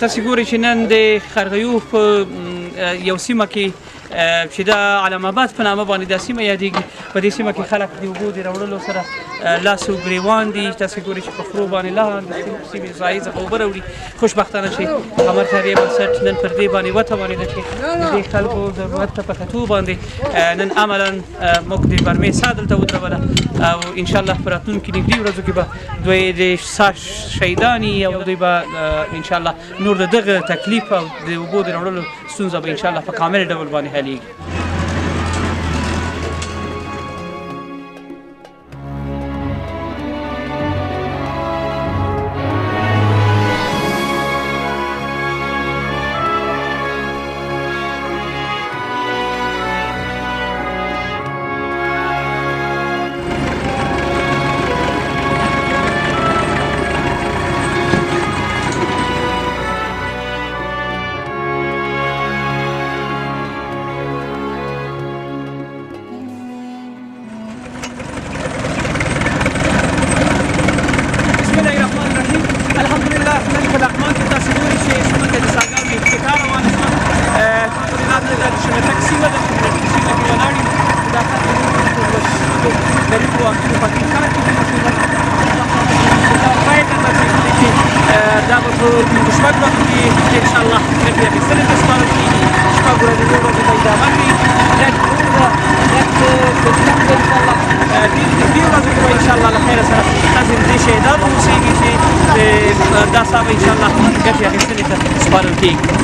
تاسو ګورئ چې نن د خرغیو په یو سیمه کې چې دا علم آباد په نامه باندې دا سیمه یادېږي. په دې سیمه کې خلک د اوبو د راوړلو سره لاس او ګریوان دي. تاسو ګورئ چې په خرو باندې لاندې د سیمې ځای څخه اوبه راوړي. خوشبختانه چې قمر خیریه بنسټ نن پر دې باندې وتوانېده چې د دې خلکو ضرورت ته په کتو باندې نن عملا موږ د برمې سا دلته ودروله او انشاءالله په راتلونکي نږدې ورځو کې به دوی د سا شهیداني او دوی به انشاءالله نور د دغه تکلیف او د اوبو د راوړلو ستونزه به انشاءالله په کامل ډول باندې حلېږي. دا به په شپږ وخت کې انشاءالله ګټې اخیستنې ته سپارل کېږي. شپږ ورځې نور ورځې به ادامه کړي. ګټ انشاءالله دې ورځو کې به انشاءالله له خیره سره تاسې د دې شهیدانو اوسېږي چې دا سا به انشاءالله ګټې اخیستنې ته سپارل کېږي.